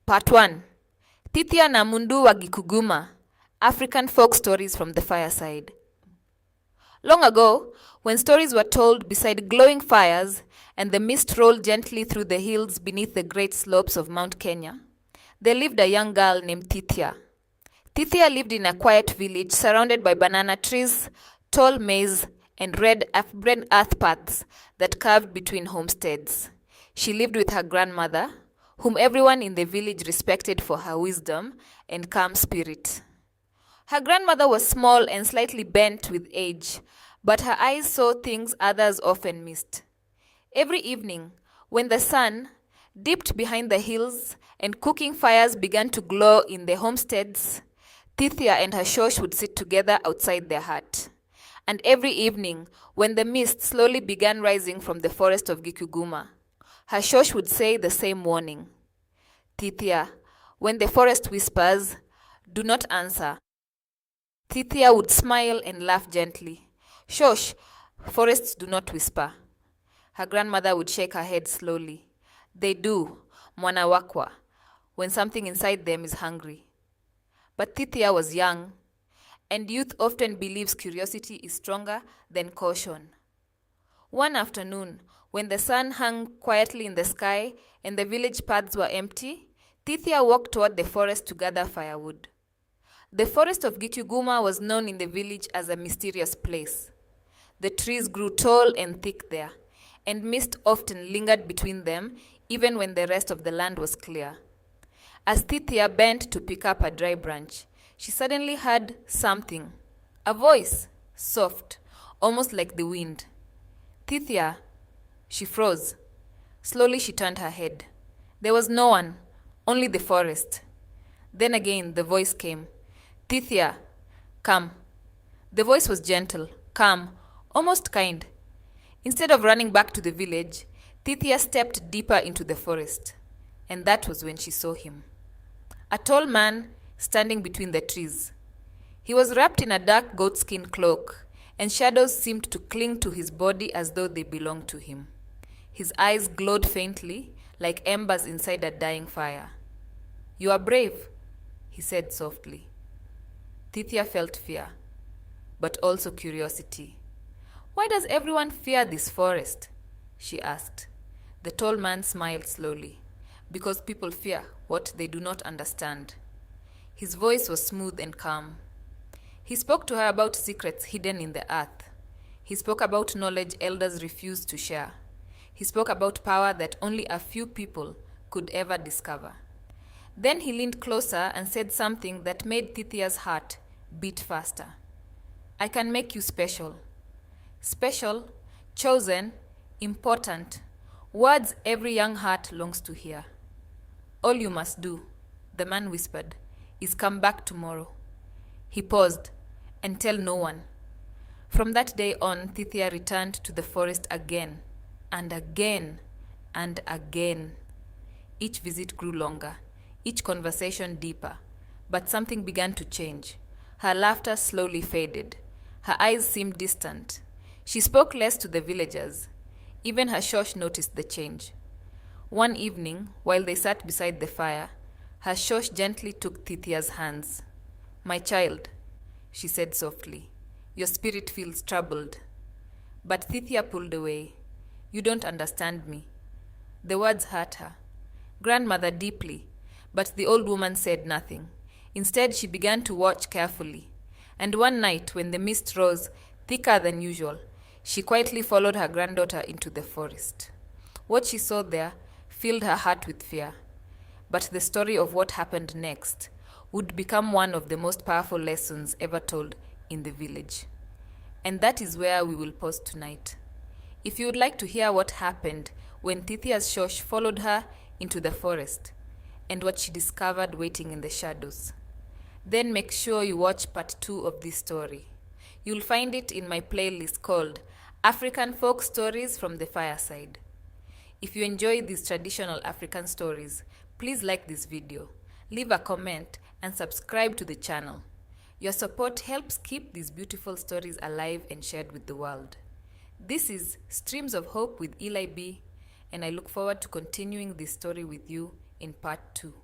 Part 1. Thithia na Mũndũ wa Gicuguma, African folk stories from the fireside. Long ago, when stories were told beside glowing fires and the mist rolled gently through the hills beneath the great slopes of Mount Kenya, there lived a young girl named Thithia. Thithia lived in a quiet village surrounded by banana trees, tall maize, and red earth paths that curved between homesteads. She lived with her grandmother, whom everyone in the village respected for her wisdom and calm spirit. Her grandmother was small and slightly bent with age, but her eyes saw things others often missed. Every evening, when the sun dipped behind the hills and cooking fires began to glow in the homesteads, Thithia and her shosh would sit together outside their hut. And every evening, when the mist slowly began rising from the forest of Gicuguma, her shosh would say the same warning. Thithia, when the forest whispers, do not answer. Thithia would smile and laugh gently. Shosh, forests do not whisper. Her grandmother would shake her head slowly. They do, mwana wakwa, when something inside them is hungry. But Thithia was young, and youth often believes curiosity is stronger than caution. One afternoon, when the sun hung quietly in the sky and the village paths were empty, Thithia walked toward the forest to gather firewood. The forest of Gicuguma was known in the village as a mysterious place. The trees grew tall and thick there, and mist often lingered between them even when the rest of the land was clear. As Thithia bent to pick up a dry branch, she suddenly heard something, a voice, soft, almost like the wind. Thithia. She froze. Slowly she turned her head. There was no one, only the forest. Then again the voice came. Thithia, come. The voice was gentle, calm, almost kind. Instead of running back to the village, Thithia stepped deeper into the forest. And that was when she saw him. A tall man standing between the trees. He was wrapped in a dark goatskin cloak, and shadows seemed to cling to his body as though they belonged to him. His eyes glowed faintly, like embers inside a dying fire. You are brave, he said softly. Thithia felt fear, but also curiosity. Why does everyone fear this forest? She asked. The tall man smiled slowly. Because people fear what they do not understand. His voice was smooth and calm. He spoke to her about secrets hidden in the earth. He spoke about knowledge elders refused to share. He spoke about power that only a few people could ever discover. Then he leaned closer and said something that made Thithia's heart beat faster. I can make you special. Special, chosen, important, words every young heart longs to hear. All you must do, the man whispered, is come back tomorrow. He paused, and tell no one. From that day on, Thithia returned to the forest again, and again, and again. Each visit grew longer, each conversation deeper, but something began to change. Her laughter slowly faded. Her eyes seemed distant. She spoke less to the villagers. Even her shosh noticed the change. One evening, while they sat beside the fire, her shosh gently took Thithia's hands. My child, she said softly, your spirit feels troubled. But Thithia pulled away. You don't understand me. The words hurt her. Grandmother deeply, but the old woman said nothing. Instead, she began to watch carefully. And one night, when the mist rose thicker than usual, she quietly followed her granddaughter into the forest. What she saw there filled her heart with fear. But the story of what happened next would become one of the most powerful lessons ever told in the village. And that is where we will pause tonight. If you would like to hear what happened when Thithia's shosh followed her into the forest and what she discovered waiting in the shadows, then make sure you watch part 2 of this story. You'll find it in my playlist called African Folk Stories from the Fireside. If you enjoy these traditional African stories, please like this video, leave a comment, and subscribe to the channel. Your support helps keep these beautiful stories alive and shared with the world. This is Streams of Hope with Eli Bee, and I look forward to continuing this story with you in part 2.